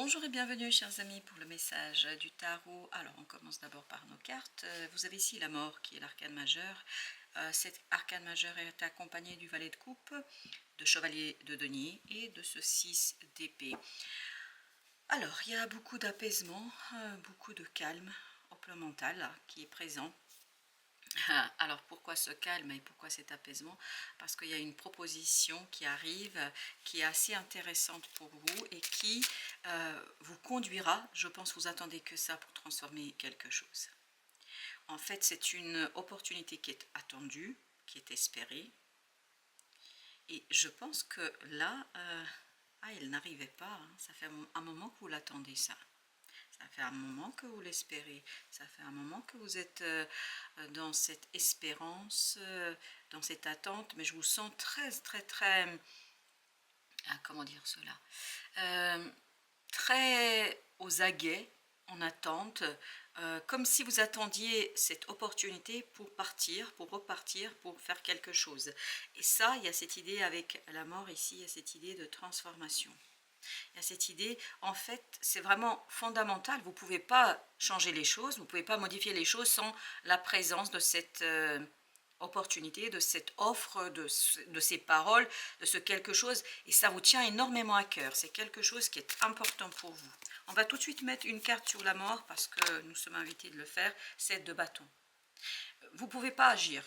Bonjour et bienvenue chers amis pour le message du tarot. Alors on commence d'abord par nos cartes. Vous avez ici la mort qui est l'arcane majeur. Cet arcane majeur est accompagné du valet de coupe, de chevalier de denier et de ce 6 d'épée. Alors il y a beaucoup d'apaisement, beaucoup de calme au plan mental qui est présent. Alors pourquoi ce calme et pourquoi cet apaisement? Parce qu'il y a une proposition qui arrive, qui est assez intéressante pour vous et qui vous conduira, je pense vous attendez que ça pour transformer quelque chose. En fait c'est une opportunité qui est attendue, qui est espérée. Et je pense que là, il n'arrivait pas, hein. Ça fait un moment que vous l'attendez ça. Ça fait un moment que vous l'espérez, ça fait un moment que vous êtes dans cette espérance, dans cette attente, mais je vous sens très, comment dire cela, très aux aguets, en attente, comme si vous attendiez cette opportunité pour partir, pour repartir, pour faire quelque chose. Et ça, il y a cette idée avec la mort ici, il y a cette idée de transformation. Il y a cette idée, en fait, c'est vraiment fondamental. Vous ne pouvez pas changer les choses, vous ne pouvez pas modifier les choses sans la présence de cette opportunité, de cette offre, de ces paroles, de ce quelque chose. Et ça vous tient énormément à cœur. C'est quelque chose qui est important pour vous. On va tout de suite mettre une carte sur la mort parce que nous sommes invités de le faire, 7 de bâton. Vous ne pouvez pas agir.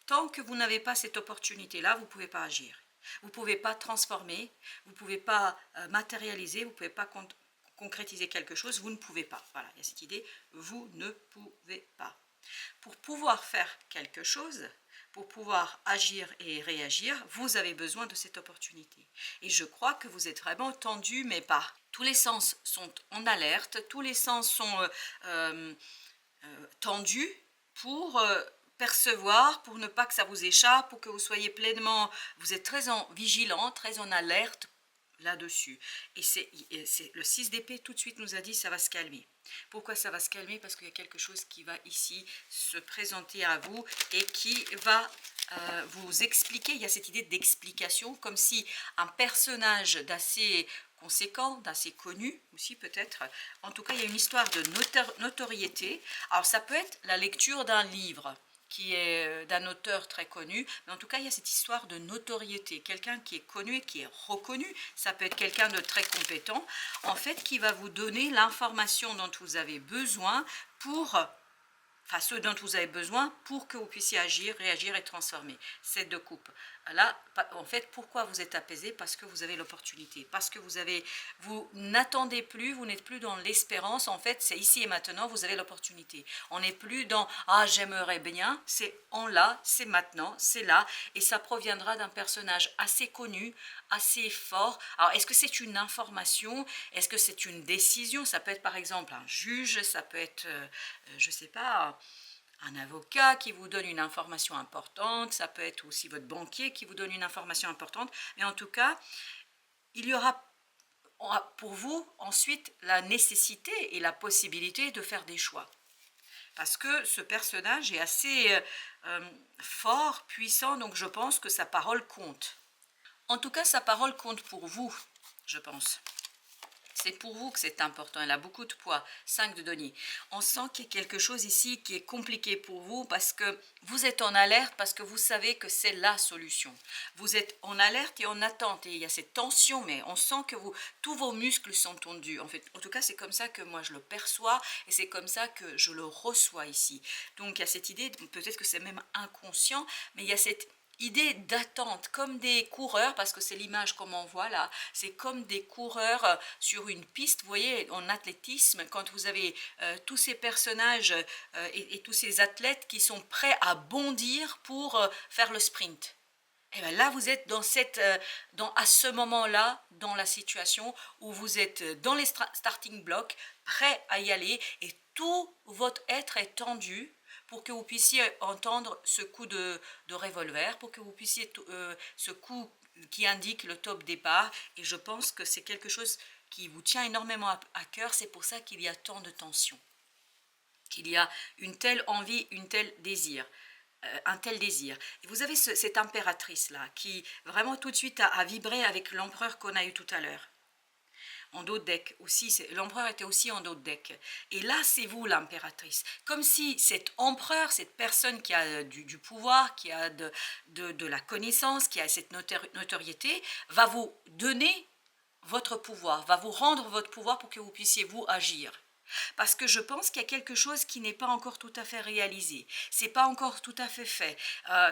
Tant que vous n'avez pas cette opportunité-là, vous ne pouvez pas agir. Vous ne pouvez pas transformer, vous ne pouvez pas matérialiser, vous ne pouvez pas concrétiser quelque chose, vous ne pouvez pas. Voilà, il y a cette idée, vous ne pouvez pas. Pour pouvoir faire quelque chose, pour pouvoir agir et réagir, vous avez besoin de cette opportunité. Et je crois que vous êtes vraiment tendu, mais pas. Tous les sens sont en alerte, tous les sens sont tendus pour percevoir, pour ne pas que ça vous échappe, pour que vous soyez pleinement, vous êtes très en vigilant, très en alerte là-dessus. Et c'est le 6 d'épée tout de suite nous a dit ça va se calmer. Pourquoi ça va se calmer? Parce qu'il y a quelque chose qui va ici se présenter à vous et qui va vous expliquer. Il y a cette idée d'explication, comme si un personnage d'assez conséquent, d'assez connu aussi peut-être. En tout cas, il y a une histoire de notoriété. Alors ça peut être la lecture d'un livre qui est d'un auteur très connu, mais en tout cas il y a cette histoire de notoriété, quelqu'un qui est connu et qui est reconnu, ça peut être quelqu'un de très compétent, en fait qui va vous donner l'information dont vous avez besoin pour, enfin ce dont vous avez besoin pour que vous puissiez agir, réagir et transformer. 7 de coupe. Là, en fait, pourquoi vous êtes apaisé? Parce que vous avez l'opportunité, parce que vous n'attendez plus, vous n'êtes plus dans l'espérance, en fait, c'est ici et maintenant, vous avez l'opportunité. On n'est plus dans « ah, j'aimerais bien », c'est « on l'a », c'est maintenant, c'est là, et ça proviendra d'un personnage assez connu, assez fort. Alors, est-ce que c'est une information? Est-ce que c'est une décision? Ça peut être par exemple un juge, ça peut être, je ne sais pas, un avocat qui vous donne une information importante, ça peut être aussi votre banquier qui vous donne une information importante, mais en tout cas, il y aura pour vous ensuite la nécessité et la possibilité de faire des choix. Parce que ce personnage est assez fort, puissant, donc je pense que sa parole compte. En tout cas, sa parole compte pour vous, je pense. C'est pour vous que c'est important, elle a beaucoup de poids, 5 de denier. On sent qu'il y a quelque chose ici qui est compliqué pour vous parce que vous êtes en alerte, parce que vous savez que c'est la solution. Vous êtes en alerte et en attente et il y a cette tension, mais on sent que tous vos muscles sont tendus. En tout cas, c'est comme ça que moi je le perçois et c'est comme ça que je le reçois ici. Donc il y a cette idée, peut-être que c'est même inconscient, mais il y a cette idée d'attente, comme des coureurs, parce que c'est l'image comme on voit là, c'est comme des coureurs sur une piste, vous voyez, en athlétisme, quand vous avez tous ces personnages et tous ces athlètes qui sont prêts à bondir pour faire le sprint. Et bien là, vous êtes à ce moment-là, dans la situation où vous êtes dans les starting blocks, prêts à y aller, et tout votre être est tendu pour que vous puissiez entendre ce coup de revolver, pour que vous puissiez ce coup qui indique le top départ. Et je pense que c'est quelque chose qui vous tient énormément à cœur, c'est pour ça qu'il y a tant de tension, qu'il y a une telle envie, un tel désir. Et vous avez cette impératrice-là qui vraiment tout de suite a vibré avec l'empereur qu'on a eu tout à l'heure. en dos de deck aussi, l'empereur était aussi en dos de deck. Et là, c'est vous l'impératrice. Comme si cet empereur, cette personne qui a du pouvoir, qui a de la connaissance, qui a cette notoriété, va vous donner votre pouvoir, va vous rendre votre pouvoir pour que vous puissiez vous agir. Parce que je pense qu'il y a quelque chose qui n'est pas encore tout à fait réalisé. C'est pas encore tout à fait fait.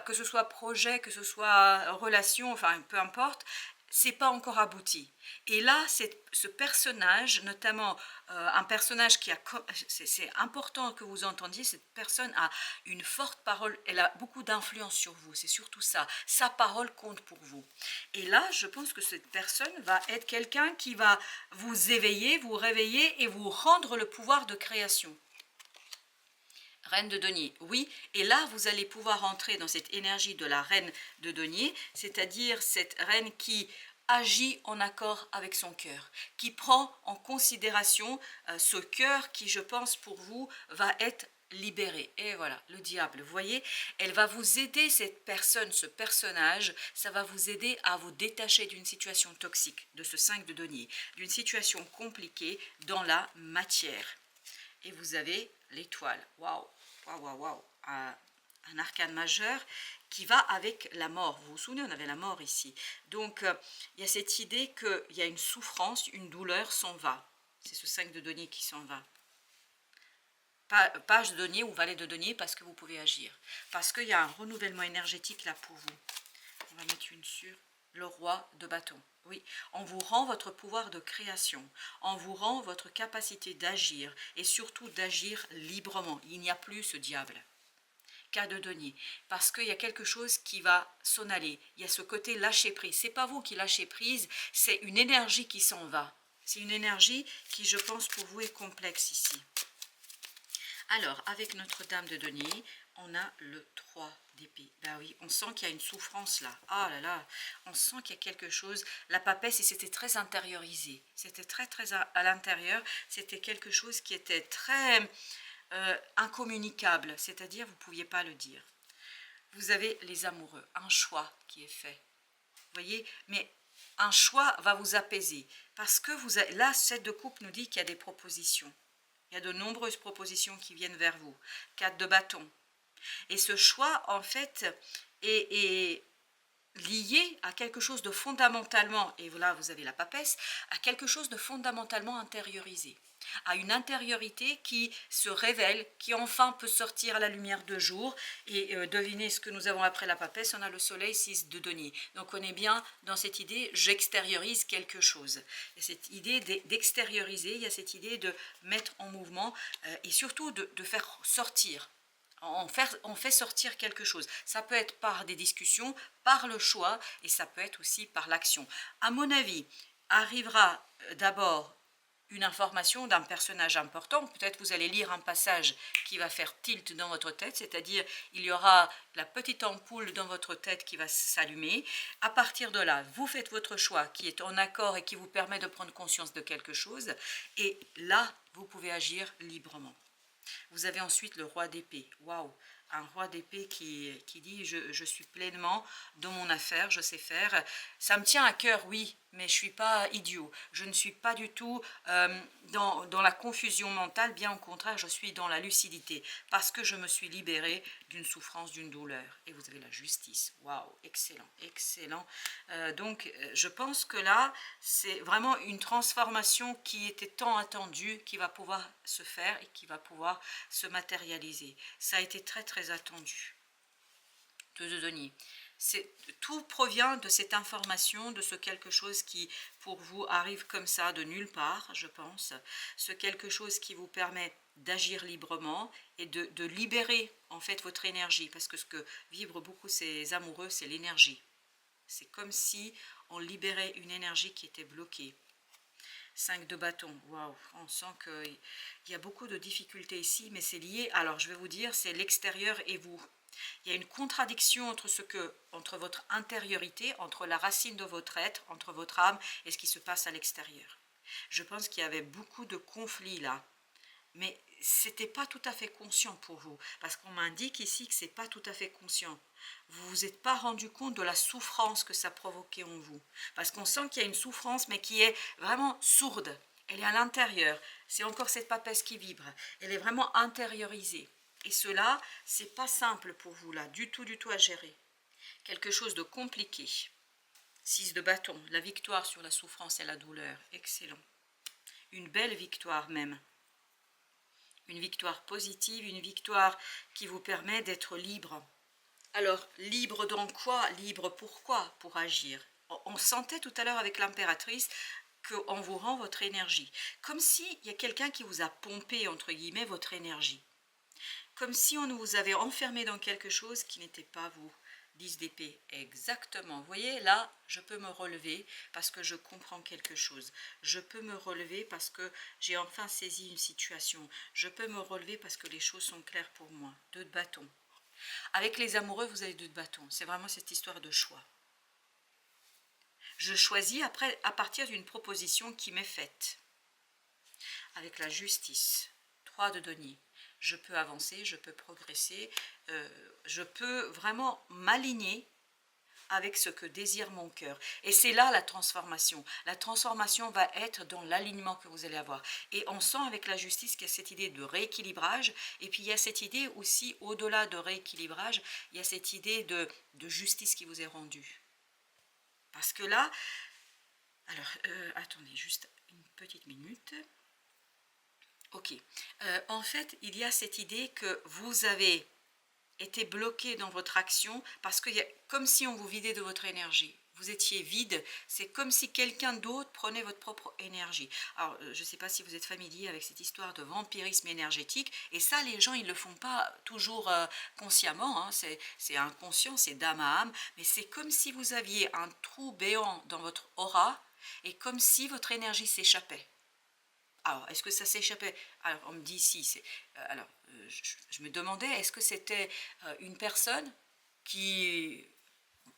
Que ce soit projet, que ce soit relation, enfin peu importe, c'est pas encore abouti. Et là, ce personnage, notamment un personnage qui a, c'est important que vous entendiez, cette personne a une forte parole, elle a beaucoup d'influence sur vous, c'est surtout ça. Sa parole compte pour vous. Et là, je pense que cette personne va être quelqu'un qui va vous éveiller, vous réveiller et vous rendre le pouvoir de création. Reine de denier, oui, et là vous allez pouvoir entrer dans cette énergie de la reine de denier, c'est-à-dire cette reine qui agit en accord avec son cœur, qui prend en considération ce cœur qui, je pense, pour vous, va être libéré. Et voilà, le diable, vous voyez, elle va vous aider, cette personne, ce personnage, ça va vous aider à vous détacher d'une situation toxique, de ce 5 de denier, d'une situation compliquée dans la matière. Et vous avez l'étoile, waouh, waouh, waouh, waouh, un arcane majeur qui va avec la mort. Vous vous souvenez, on avait la mort ici. Donc, il y a cette idée qu'il y a une souffrance, une douleur s'en va. C'est ce 5 de denier qui s'en va. Page de denier ou valet de denier parce que vous pouvez agir. Parce qu'il y a un renouvellement énergétique là pour vous. On va mettre une sur le roi de bâton. Oui, on vous rend votre pouvoir de création, on vous rend votre capacité d'agir et surtout d'agir librement. Il n'y a plus ce diable. Cas de denier, parce qu'il y a quelque chose qui va s'en aller. Il y a ce côté lâcher prise. C'est pas vous qui lâchez prise, c'est une énergie qui s'en va. C'est une énergie qui, je pense, pour vous est complexe ici. Alors, avec notre dame de denier, on a le 3 d'épée. Ben oui, on sent qu'il y a une souffrance là. Ah là là, on sent qu'il y a quelque chose. La papesse, et c'était très intériorisé. C'était très à l'intérieur. C'était quelque chose qui était très incommunicable. C'est-à-dire, vous ne pouviez pas le dire. Vous avez les amoureux, un choix qui est fait. Vous voyez, mais un choix va vous apaiser. Parce que vous avez, là, 7 de coupe nous dit qu'il y a des propositions. Il y a de nombreuses propositions qui viennent vers vous. 4 de bâton. Et ce choix, en fait, est lié à quelque chose de fondamentalement, et là vous avez la papesse, à quelque chose de fondamentalement intériorisé, à une intériorité qui se révèle, qui enfin peut sortir à la lumière de jour. Et devinez ce que nous avons après la papesse, on a le soleil 6 de denier. Donc on est bien dans cette idée, j'extériorise quelque chose. Il y a cette idée d'extérioriser, il y a cette idée de mettre en mouvement et surtout de faire sortir. On fait sortir quelque chose. Ça peut être par des discussions, par le choix, et ça peut être aussi par l'action. À mon avis, arrivera d'abord une information d'un personnage important. Peut-être vous allez lire un passage qui va faire tilt dans votre tête, c'est-à-dire il y aura la petite ampoule dans votre tête qui va s'allumer. À partir de là, vous faites votre choix qui est en accord et qui vous permet de prendre conscience de quelque chose. Et là, vous pouvez agir librement. Vous avez ensuite le roi d'épée. Waouh! Un roi d'épée qui dit je suis pleinement dans mon affaire, je sais faire. Ça me tient à cœur, oui, mais je ne suis pas idiot. Je ne suis pas du tout dans la confusion mentale, bien au contraire, je suis dans la lucidité parce que je me suis libérée d'une souffrance, d'une douleur. Et vous avez la justice. Waouh! Excellent, excellent. Donc, je pense que là, c'est vraiment une transformation qui était tant attendue, qui va pouvoir se faire et qui va pouvoir se matérialiser. Ça a été très attendu. De denier. Tout provient de cette information, de ce quelque chose qui pour vous arrive comme ça de nulle part, je pense. Ce quelque chose qui vous permet d'agir librement et de libérer en fait votre énergie, parce que ce que vibrent beaucoup ces amoureux, c'est l'énergie. C'est comme si on libérait une énergie qui était bloquée. 5 de bâton, waouh, on sent qu'il y a beaucoup de difficultés ici, mais c'est lié, alors je vais vous dire, c'est l'extérieur et vous. Il y a une contradiction entre votre intériorité, entre la racine de votre être, entre votre âme et ce qui se passe à l'extérieur. Je pense qu'il y avait beaucoup de conflits là, mais c'était pas tout à fait conscient pour vous, parce qu'on m'indique ici que c'est pas tout à fait conscient. Vous vous êtes pas rendu compte de la souffrance que ça provoquait en vous, parce qu'on sent qu'il y a une souffrance, mais qui est vraiment sourde. Elle est à l'intérieur. C'est encore cette papesse qui vibre. Elle est vraiment intériorisée. Et cela, c'est pas simple pour vous là, du tout à gérer. Quelque chose de compliqué. 6 de bâton, la victoire sur la souffrance et la douleur. Excellent. Une belle victoire même. Une victoire positive, une victoire qui vous permet d'être libre. Alors, libre dans quoi? Libre pourquoi? Pour agir. On sentait tout à l'heure avec l'impératrice qu'on vous rend votre énergie. Comme s'il y a quelqu'un qui vous a pompé, entre guillemets, votre énergie. Comme si on vous avait enfermé dans quelque chose qui n'était pas vous. 10 d'épée, exactement. Vous voyez, là, je peux me relever parce que je comprends quelque chose. Je peux me relever parce que j'ai enfin saisi une situation. Je peux me relever parce que les choses sont claires pour moi. 2 de bâton. Avec les amoureux, vous avez 2 de bâton. C'est vraiment cette histoire de choix. Je choisis après à partir d'une proposition qui m'est faite. Avec la justice. 3 de denier. Je peux avancer, je peux progresser, je peux vraiment m'aligner avec ce que désire mon cœur. Et c'est là la transformation. La transformation va être dans l'alignement que vous allez avoir. Et on sent avec la justice qu'il y a cette idée de rééquilibrage, et puis il y a cette idée aussi, au-delà de rééquilibrage, il y a cette idée de justice qui vous est rendue. Parce que là, alors, attendez juste une petite minute. Ok. En fait, il y a cette idée que vous avez été bloqué dans votre action parce que comme si on vous vidait de votre énergie. Vous étiez vide, c'est comme si quelqu'un d'autre prenait votre propre énergie. Alors, je ne sais pas si vous êtes familier avec cette histoire de vampirisme énergétique, et ça, les gens, ils ne le font pas toujours consciemment, hein. C'est inconscient, c'est d'âme à âme, mais c'est comme si vous aviez un trou béant dans votre aura, et comme si votre énergie s'échappait. Alors, est-ce que ça s'échappait? Alors, on me dit si. Alors, je me demandais, est-ce que c'était une personne qui,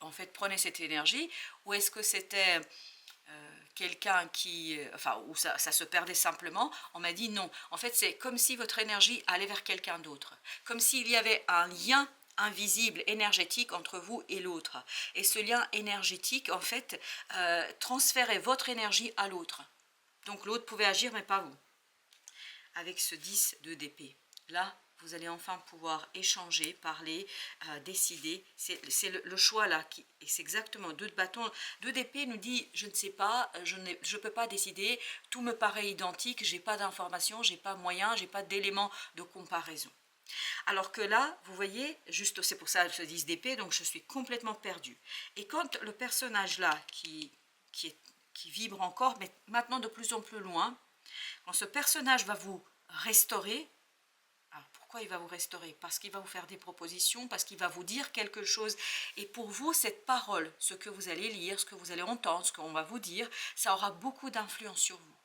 en fait, prenait cette énergie, ou est-ce que c'était quelqu'un qui, enfin, où ça se perdait simplement? On m'a dit non. En fait, c'est comme si votre énergie allait vers quelqu'un d'autre. Comme s'il y avait un lien invisible, énergétique entre vous et l'autre. Et ce lien énergétique, en fait, transférait votre énergie à l'autre. Donc l'autre pouvait agir, mais pas vous. Avec ce 10 de d'épée, là, vous allez enfin pouvoir échanger, parler, décider. C'est le choix là, et c'est exactement 2 de bâton. 2 d'épée nous dit, je ne sais pas, je ne peux pas décider, tout me paraît identique, j'ai pas d'informations, j'ai pas moyen, j'ai pas d'éléments de comparaison. Alors que là, vous voyez, juste c'est pour ça ce 10 d'épée, donc je suis complètement perdue. Et quand le personnage là, qui vibre encore, mais maintenant de plus en plus loin, quand ce personnage va vous restaurer, alors pourquoi il va vous restaurer? Parce qu'il va vous faire des propositions, parce qu'il va vous dire quelque chose. Et pour vous, cette parole, ce que vous allez lire, ce que vous allez entendre, ce qu'on va vous dire, ça aura beaucoup d'influence sur vous.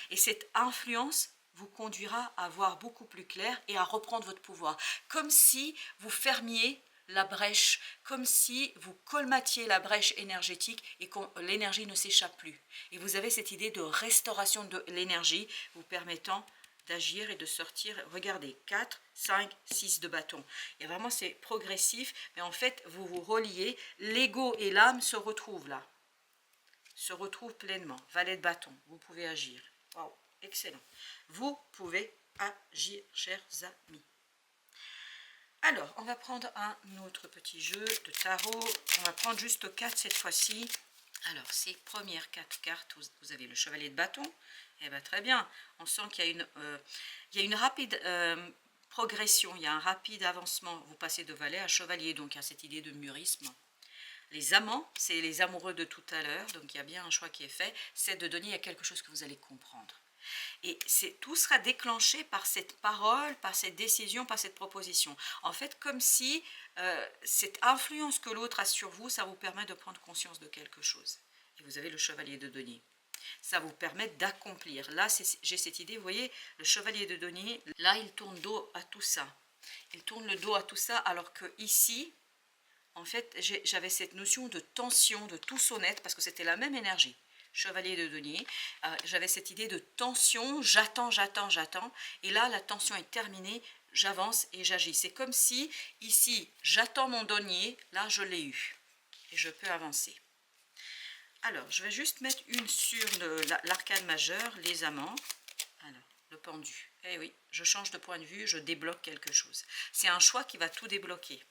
Et cette influence vous conduira à voir beaucoup plus clair et à reprendre votre pouvoir. Comme si vous fermiez la brèche, comme si vous colmatiez la brèche énergétique et que l'énergie ne s'échappe plus. Et vous avez cette idée de restauration de l'énergie vous permettant d'agir et de sortir. Regardez, 4, 5, 6 de bâton. Et vraiment, c'est progressif, mais en fait, vous vous reliez. L'ego et l'âme se retrouvent là. Se retrouvent pleinement. Valet de bâton, vous pouvez agir. Wow, excellent. Vous pouvez agir, chers amis. Alors, on va prendre un autre petit jeu de tarot. On va prendre juste 4 cette fois-ci. Alors, ces premières 4 cartes, vous avez le chevalier de bâton. Eh bien, très bien. On sent qu'il y a une rapide progression, il y a un rapide avancement. Vous passez de valet à chevalier, donc il y a cette idée de mûrissement. Les amants, c'est les amoureux de tout à l'heure, donc il y a bien un choix qui est fait, c'est de donner à quelque chose que vous allez comprendre. Et tout sera déclenché par cette parole, par cette décision, par cette proposition. En fait, comme si cette influence que l'autre a sur vous, ça vous permet de prendre conscience de quelque chose. Et vous avez le chevalier de denier. Ça vous permet d'accomplir. Là, j'ai cette idée, vous voyez, le chevalier de denier, là, il tourne dos à tout ça. Il tourne le dos à tout ça, alors que ici, en fait, j'avais cette notion de tension, de tout sonnette, parce que c'était la même énergie. chevalier de denier. J'avais cette idée de tension, j'attends, et là la tension est terminée, j'avance et j'agis. C'est comme si ici j'attends mon denier, là je l'ai eu et je peux avancer. Alors je vais juste mettre une sur l'arcane majeure, les amants. Alors le pendu, eh oui, je change de point de vue, je débloque quelque chose. C'est un choix qui va tout débloquer.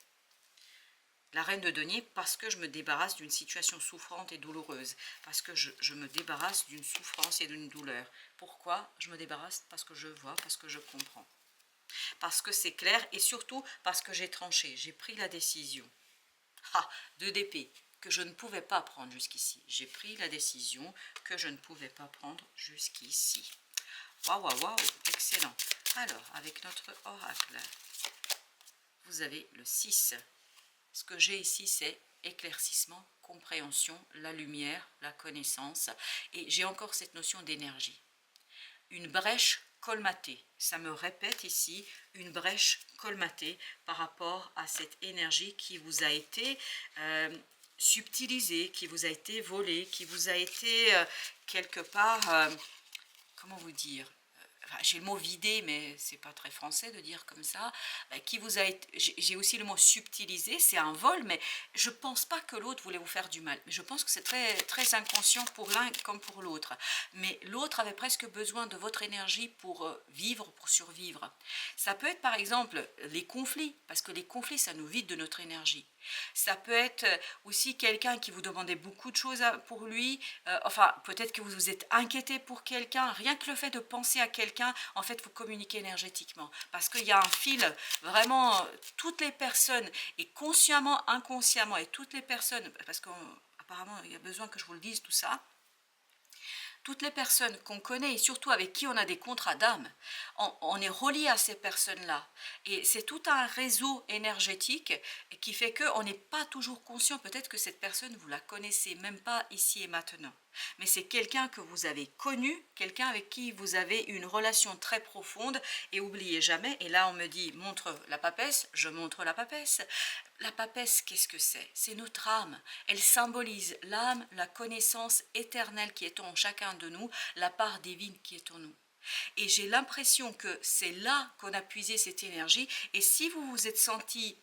La reine de denier, parce que je me débarrasse d'une situation souffrante et douloureuse, parce que je me débarrasse d'une souffrance et d'une douleur. Pourquoi je me débarrasse? Parce que je vois, parce que je comprends, parce que c'est clair et surtout parce que j'ai tranché, j'ai pris la décision. Ah, 2 d'épée, que je ne pouvais pas prendre jusqu'ici. J'ai pris la décision que je ne pouvais pas prendre jusqu'ici. Waouh, waouh, waouh, excellent. Alors, avec notre oracle, vous avez le 6. Ce que j'ai ici, c'est éclaircissement, compréhension, la lumière, la connaissance. Et j'ai encore cette notion d'énergie. Une brèche colmatée. Ça me répète ici, une brèche colmatée par rapport à cette énergie qui vous a été subtilisée, qui vous a été volée, qui vous a été quelque part, comment vous dire, enfin, j'ai le mot vidé, mais c'est pas très français de dire comme ça, qui vous a été, j'ai aussi le mot subtilisé, c'est un vol, mais je pense pas que l'autre voulait vous faire du mal, mais je pense que c'est très, très inconscient pour l'un comme pour l'autre, mais l'autre avait presque besoin de votre énergie pour vivre, pour survivre. Ça peut être par exemple les conflits, parce que les conflits ça nous vide de notre énergie. Ça peut être aussi quelqu'un qui vous demandait beaucoup de choses pour lui, enfin peut-être que vous vous êtes inquiété pour quelqu'un, rien que le fait de penser à quelqu'un, en fait vous communiquez énergétiquement, parce qu'il y a un fil, vraiment toutes les personnes, et consciemment, inconsciemment, et toutes les personnes, parce qu'apparemment il y a besoin que je vous le dise tout ça, toutes les personnes qu'on connaît et surtout avec qui on a des contrats d'âme, on est relié à ces personnes-là. Et c'est tout un réseau énergétique qui fait qu'on n'est pas toujours conscient. Peut-être que cette personne, vous la connaissez même pas ici et maintenant. Mais c'est quelqu'un que vous avez connu, quelqu'un avec qui vous avez une relation très profonde. Et oubliez jamais, et là on me dit montre la papesse, je montre la papesse. La papesse, qu'est-ce que c'est? C'est notre âme. Elle symbolise l'âme, la connaissance éternelle qui est en chacun de nous, la part divine qui est en nous. Et j'ai l'impression que c'est là qu'on a puisé cette énergie. Et si vous vous êtes senti,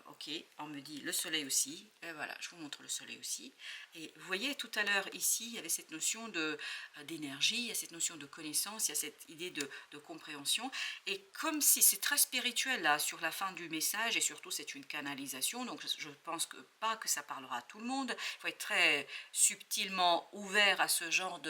ok, on me dit le soleil aussi, et voilà, je vous montre le soleil aussi. Et vous voyez, tout à l'heure, ici, il y avait cette notion d'énergie, il y a cette notion de connaissance, il y a cette idée de compréhension. Et comme si c'est très spirituel, là, sur la fin du message, et surtout, c'est une canalisation, donc je pense pas que ça parlera à tout le monde. Il faut être très subtilement ouvert à ce genre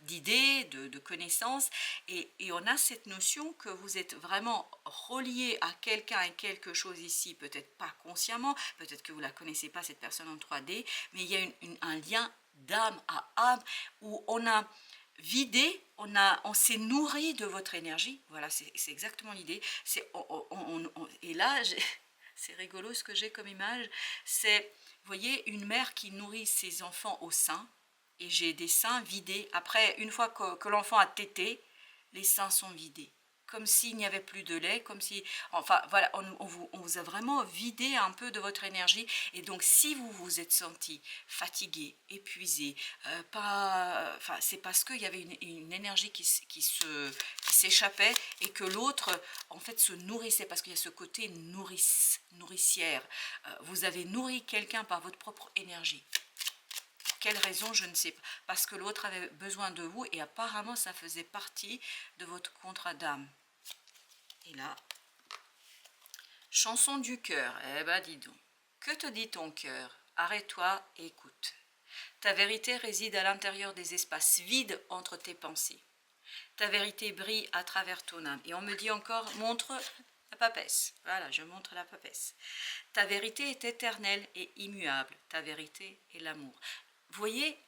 d'idées, de connaissances. Et on a cette notion que vous êtes vraiment relié à quelqu'un et quelque chose ici, peut-être pas consciemment, peut-être que vous ne la connaissez pas, cette personne en 3D, mais il y a un lien d'âme à âme où on a vidé, on s'est nourri de votre énergie. Voilà, c'est exactement l'idée. Et là, c'est rigolo ce que j'ai comme image, c'est, vous voyez, une mère qui nourrit ses enfants au sein, et j'ai des seins vidés. Après, une fois que l'enfant a tété, les seins sont vidés, comme s'il n'y avait plus de lait, comme si, enfin voilà, on vous a vraiment vidé un peu de votre énergie. Et donc si vous vous êtes senti fatigué, épuisé, enfin c'est parce qu'il y avait une énergie qui s'échappait et que l'autre en fait se nourrissait, parce qu'il y a ce côté nourricière. Vous avez nourri quelqu'un par votre propre énergie. Quelle raison, je ne sais pas. Parce que l'autre avait besoin de vous et apparemment ça faisait partie de votre contrat d'âme. Et là, chanson du cœur. Eh ben dis donc, que te dit ton cœur? Arrête-toi et écoute. Ta vérité réside à l'intérieur des espaces vides entre tes pensées. Ta vérité brille à travers ton âme. Et on me dit encore, montre la papesse. Voilà, je montre la papesse. Ta vérité est éternelle et immuable. Ta vérité est l'amour. Vous voyez,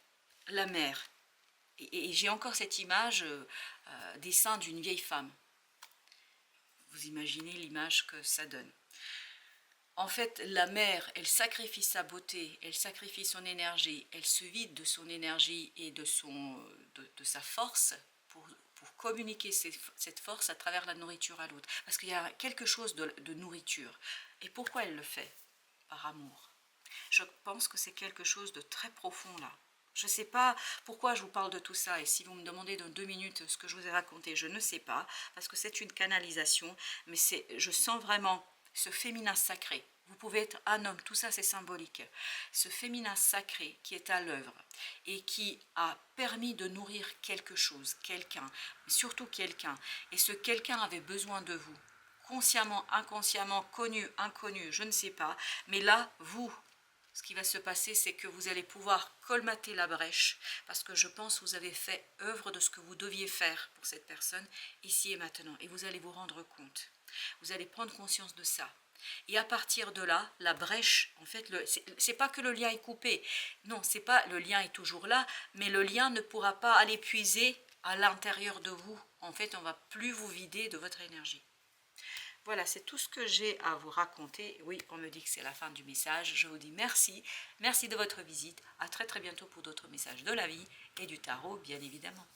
la mer, et j'ai encore cette image des seins d'une vieille femme. Vous imaginez l'image que ça donne. En fait, la mère, elle sacrifie sa beauté, elle sacrifie son énergie, elle se vide de son énergie et de sa force pour communiquer cette force à travers la nourriture à l'autre. Parce qu'il y a quelque chose de nourriture. Et pourquoi elle le fait? Par amour. Je pense que c'est quelque chose de très profond là. Je ne sais pas pourquoi je vous parle de tout ça, et si vous me demandez dans 2 minutes ce que je vous ai raconté, je ne sais pas, parce que c'est une canalisation, mais je sens vraiment ce féminin sacré. Vous pouvez être un homme, tout ça c'est symbolique. Ce féminin sacré qui est à l'œuvre et qui a permis de nourrir quelque chose, quelqu'un, mais surtout quelqu'un, et ce quelqu'un avait besoin de vous, consciemment, inconsciemment, connu, inconnu, je ne sais pas, mais là, vous, ce qui va se passer, c'est que vous allez pouvoir colmater la brèche, parce que je pense que vous avez fait œuvre de ce que vous deviez faire pour cette personne, ici et maintenant, et vous allez vous rendre compte. Vous allez prendre conscience de ça. Et à partir de là, la brèche, en fait, c'est pas que le lien est coupé. Non, c'est pas, le lien est toujours là, mais le lien ne pourra pas aller puiser à l'intérieur de vous. En fait, on va plus vous vider de votre énergie. Voilà, c'est tout ce que j'ai à vous raconter. Oui, on me dit que c'est la fin du message. Je vous dis merci. Merci de votre visite. À très très bientôt pour d'autres messages de la vie et du tarot, bien évidemment.